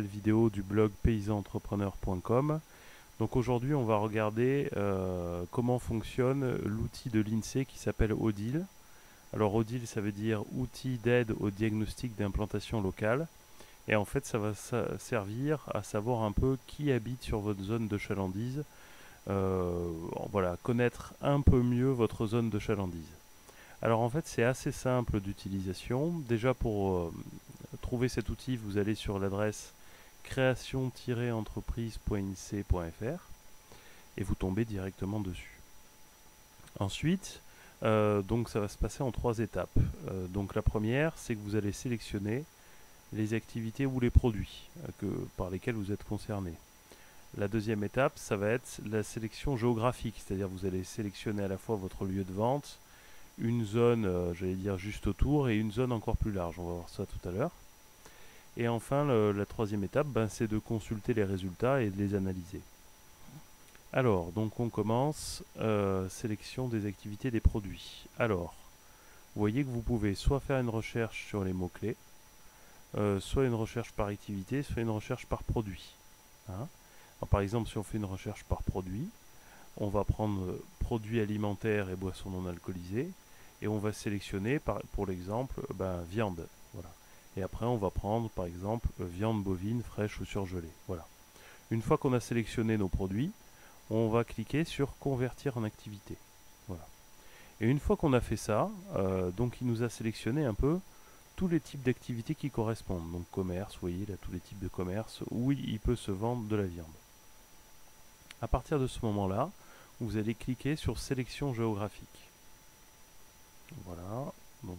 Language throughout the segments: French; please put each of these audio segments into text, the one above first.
nouvelle vidéo du blog paysanentrepreneur.com. Donc aujourd'hui on va regarder comment fonctionne l'outil de l'INSEE qui s'appelle ODIL. Alors ODIL ça veut dire outil d'aide au diagnostic d'implantation locale. Et en fait ça va servir à savoir un peu qui habite sur votre zone de chalandise. Voilà, connaître un peu mieux votre zone de chalandise. Alors en fait c'est assez simple d'utilisation. Déjà pour trouver cet outil, vous allez sur l'adresse création-entreprise.insee.fr et vous tombez directement dessus. Ensuite, donc ça va se passer en 3 étapes. Donc la première, c'est que vous allez sélectionner les activités ou les produits par lesquels vous êtes concerné. La deuxième étape, ça va être la sélection géographique, c'est-à-dire vous allez sélectionner à la fois votre lieu de vente, une zone, j'allais dire juste autour, et une zone encore plus large. On va voir ça tout à l'heure. Et enfin, la troisième étape, c'est de consulter les résultats et de les analyser. Alors, donc on commence, sélection des activités des produits. Alors, vous voyez que vous pouvez soit faire une recherche sur les mots-clés, soit une recherche par activité, soit une recherche par produit. Hein. Alors, par exemple, si on fait une recherche par produit, on va prendre produits alimentaires et boissons non alcoolisées, et on va sélectionner, pour l'exemple, viande. Voilà. Et après, on va prendre, par exemple, viande bovine fraîche ou surgelée. Voilà. Une fois qu'on a sélectionné nos produits, on va cliquer sur convertir en activité. Voilà. Et une fois qu'on a fait ça, donc il nous a sélectionné un peu tous les types d'activités qui correspondent. Donc commerce, vous voyez là tous les types de commerce où il peut se vendre de la viande. À partir de ce moment-là, vous allez cliquer sur sélection géographique. Voilà, donc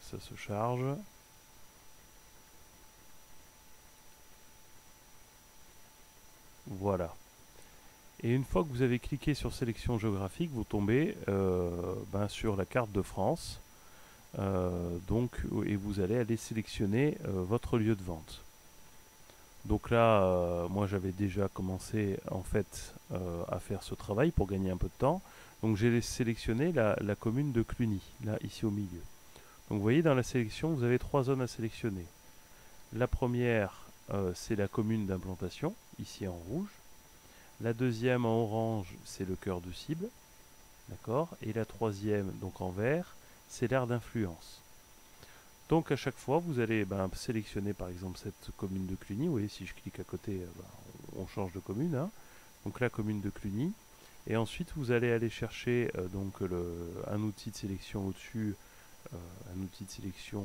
ça se charge. Voilà. Et une fois que vous avez cliqué sur sélection géographique, vous tombez sur la carte de France. Et vous allez aller sélectionner votre lieu de vente. Donc là, moi j'avais déjà commencé en fait à faire ce travail pour gagner un peu de temps. Donc j'ai sélectionné la commune de Cluny, là ici au milieu. Donc vous voyez dans la sélection, vous avez 3 zones à sélectionner. La première, c'est la commune d'implantation, ici en rouge. La deuxième en orange, c'est le cœur de cible. D'accord. Et la troisième, donc en vert, c'est l'aire d'influence. Donc à chaque fois, vous allez sélectionner par exemple cette commune de Cluny. Vous voyez, si je clique à côté, on change de commune. Hein. Donc la commune de Cluny. Et ensuite, vous allez aller chercher un outil de sélection au-dessus, un outil de sélection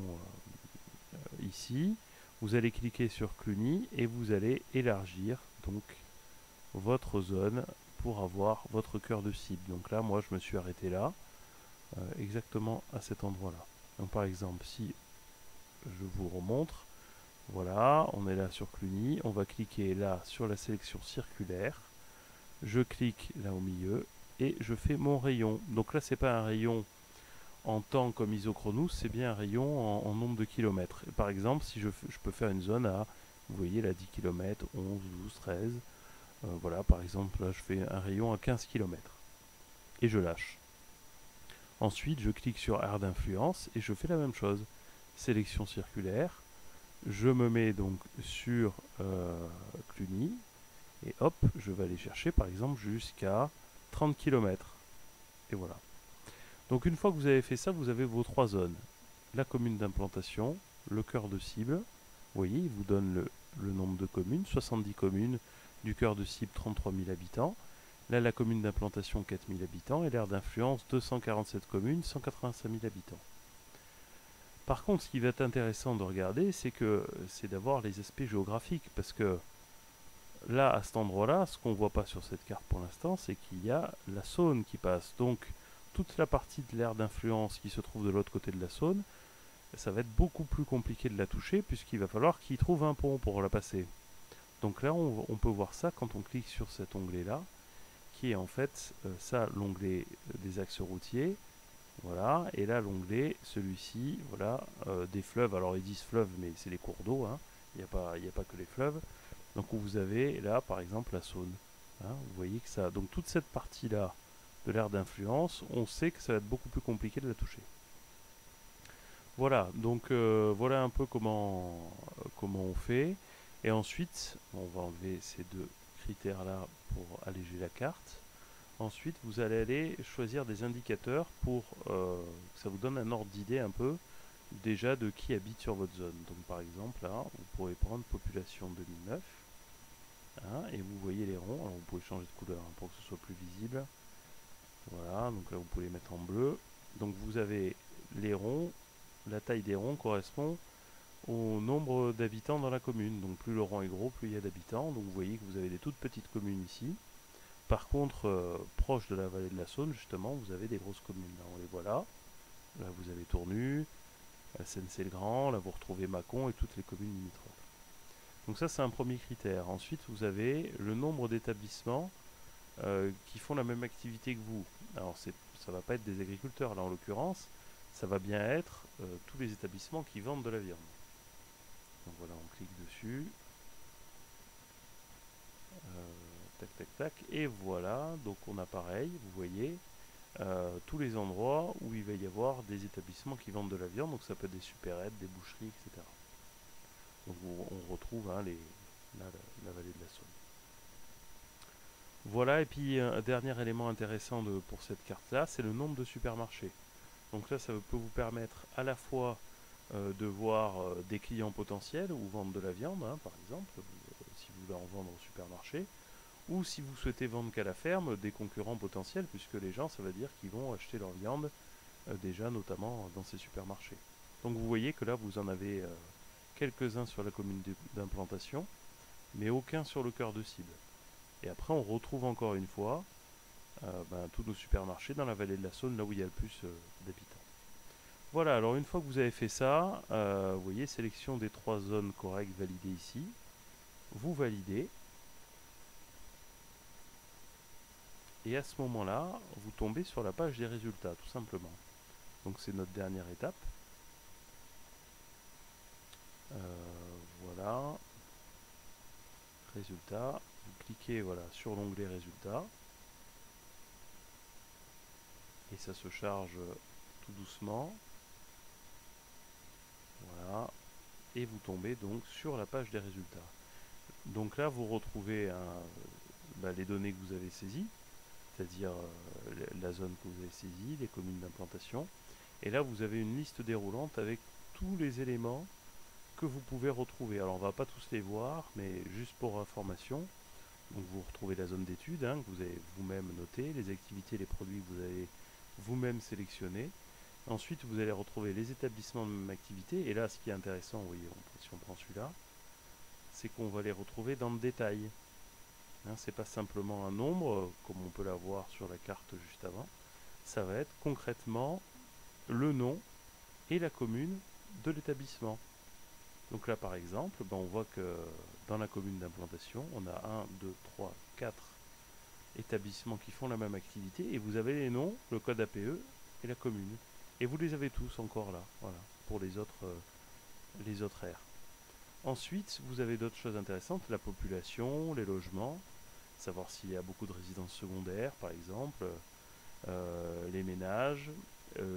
ici. Vous allez cliquer sur Cluny et vous allez élargir donc votre zone pour avoir votre cœur de cible. Donc là, moi, je me suis arrêté là, exactement à cet endroit-là. Donc par exemple, si je vous remontre, voilà, on est là sur Cluny, on va cliquer là sur la sélection circulaire, je clique là au milieu et je fais mon rayon. Donc là, c'est pas un rayon en temps comme Isochronous, c'est bien un rayon en nombre de kilomètres. Et par exemple, si je peux faire une zone à, vous voyez là, 10 km, 11, 12, 13, voilà, par exemple, là, je fais un rayon à 15 km. Et je lâche. Ensuite, je clique sur aire d'influence et je fais la même chose. Sélection circulaire. Je me mets donc sur Cluny. Et hop, je vais aller chercher, par exemple, jusqu'à 30 km. Et voilà. Donc une fois que vous avez fait ça, vous avez vos 3 zones. La commune d'implantation, le cœur de cible. Vous voyez, il vous donne le nombre de communes, 70 communes, du cœur de cible 33 000 habitants. Là, la commune d'implantation 4 000 habitants et l'aire d'influence 247 communes, 185 000 habitants. Par contre, ce qui va être intéressant de regarder, c'est d'avoir les aspects géographiques, parce que là, à cet endroit-là, ce qu'on ne voit pas sur cette carte pour l'instant, c'est qu'il y a la Saône qui passe. Donc, toute la partie de l'aire d'influence qui se trouve de l'autre côté de la Saône, ça va être beaucoup plus compliqué de la toucher, puisqu'il va falloir qu'il trouve un pont pour la passer. Donc là, on peut voir ça quand on clique sur cet onglet-là, qui est en fait ça, l'onglet des axes routiers. Voilà, et là l'onglet, celui-ci, voilà, des fleuves. Alors ils disent fleuves, mais c'est les cours d'eau, hein. Il n'y a pas que les fleuves. Donc vous avez là, par exemple, la Saône. Hein, vous voyez que ça. Donc toute cette partie-là de l'aire d'influence, on sait que ça va être beaucoup plus compliqué de la toucher. Voilà, donc voilà un peu comment on fait. Et ensuite, on va enlever ces deux critères-là pour alléger la carte. Ensuite, vous allez aller choisir des indicateurs pour que ça vous donne un ordre d'idée un peu déjà de qui habite sur votre zone. Donc par exemple, là, vous pourrez prendre population 2009, hein, et vous voyez les ronds. Alors vous pouvez changer de couleur hein, pour que ce soit plus visible. Voilà, donc là vous pouvez les mettre en bleu. Donc vous avez les ronds, la taille des ronds correspond au nombre d'habitants dans la commune. Donc plus le rond est gros, plus il y a d'habitants. Donc vous voyez que vous avez des toutes petites communes ici. Par contre, proche de la vallée de la Saône, justement, vous avez des grosses communes. Là, on les voit là. Là, vous avez Tournu, Sennecey-le-Grand, là, vous retrouvez Mâcon et toutes les communes limitrophes. Donc ça, c'est un premier critère. Ensuite, vous avez le nombre d'établissements qui font la même activité que vous. Alors, ça ne va pas être des agriculteurs, là, en l'occurrence. Ça va bien être tous les établissements qui vendent de la viande. Donc voilà, on clique dessus. Tac, tac, tac. Et voilà, donc on a pareil, vous voyez, tous les endroits où il va y avoir des établissements qui vendent de la viande. Donc ça peut être des supérettes, des boucheries, etc. Donc on retrouve hein, la vallée de la Saône. Voilà, et puis un dernier élément intéressant pour cette carte-là, c'est le nombre de supermarchés. Donc là, ça peut vous permettre à la fois de voir des clients potentiels ou vendre de la viande, hein, par exemple, si vous voulez en vendre au supermarché, ou si vous souhaitez vendre qu'à la ferme, des concurrents potentiels, puisque les gens, ça veut dire qu'ils vont acheter leur viande déjà, notamment dans ces supermarchés. Donc vous voyez que là, vous en avez quelques-uns sur la commune d'implantation, mais aucun sur le cœur de cible. Et après, on retrouve encore une fois tous nos supermarchés dans la vallée de la Saône, là où il y a le plus d'habitants. Voilà, alors une fois que vous avez fait ça, vous voyez, sélection des 3 zones correctes validées ici. Vous validez. Et à ce moment-là, vous tombez sur la page des résultats, tout simplement. Donc c'est notre dernière étape. Voilà. Résultats. Vous cliquez voilà, sur l'onglet résultats. Et ça se charge tout doucement. Voilà. Et vous tombez donc sur la page des résultats. Donc là, vous retrouvez les données que vous avez saisies, c'est-à-dire la zone que vous avez saisie, les communes d'implantation. Et là, vous avez une liste déroulante avec tous les éléments que vous pouvez retrouver. Alors, on ne va pas tous les voir, mais juste pour information. Donc, vous retrouvez la zone d'études hein, que vous avez vous-même notée, les activités, les produits que vous avez vous-même sélectionnés. Ensuite, vous allez retrouver les établissements de même activité. Et là, ce qui est intéressant, oui, si on prend celui-là, c'est qu'on va les retrouver dans le détail. Hein, c'est pas simplement un nombre, comme on peut l'avoir sur la carte juste avant. Ça va être concrètement le nom et la commune de l'établissement. Donc là, par exemple, on voit que dans la commune d'implantation, on a 1, 2, 3, 4 établissements qui font la même activité, et vous avez les noms, le code APE et la commune. Et vous les avez tous encore là, voilà, pour les autres aires. Ensuite, vous avez d'autres choses intéressantes, la population, les logements, savoir s'il y a beaucoup de résidences secondaires, par exemple, les ménages,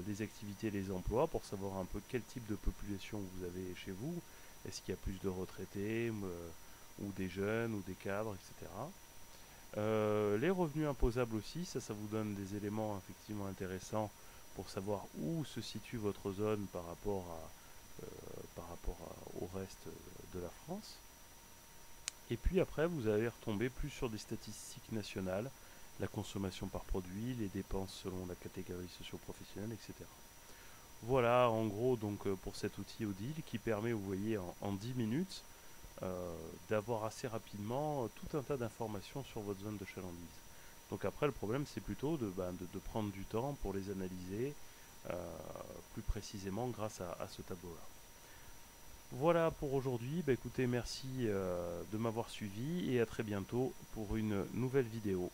les activités et les emplois, pour savoir un peu quel type de population vous avez chez vous. Est-ce qu'il y a plus de retraités, ou des jeunes, ou des cadres, etc. Les revenus imposables aussi, ça vous donne des éléments effectivement intéressants pour savoir où se situe votre zone par rapport au reste de la France. Et puis après, vous allez retomber plus sur des statistiques nationales, la consommation par produit, les dépenses selon la catégorie socio-professionnelle, etc. Voilà en gros donc pour cet outil Odile qui permet, vous voyez, en 10 minutes, d'avoir assez rapidement tout un tas d'informations sur votre zone de chalandise. Donc après, le problème, c'est plutôt de prendre du temps pour les analyser plus précisément grâce à ce tableau-là. Voilà pour aujourd'hui. Écoutez, merci de m'avoir suivi et à très bientôt pour une nouvelle vidéo.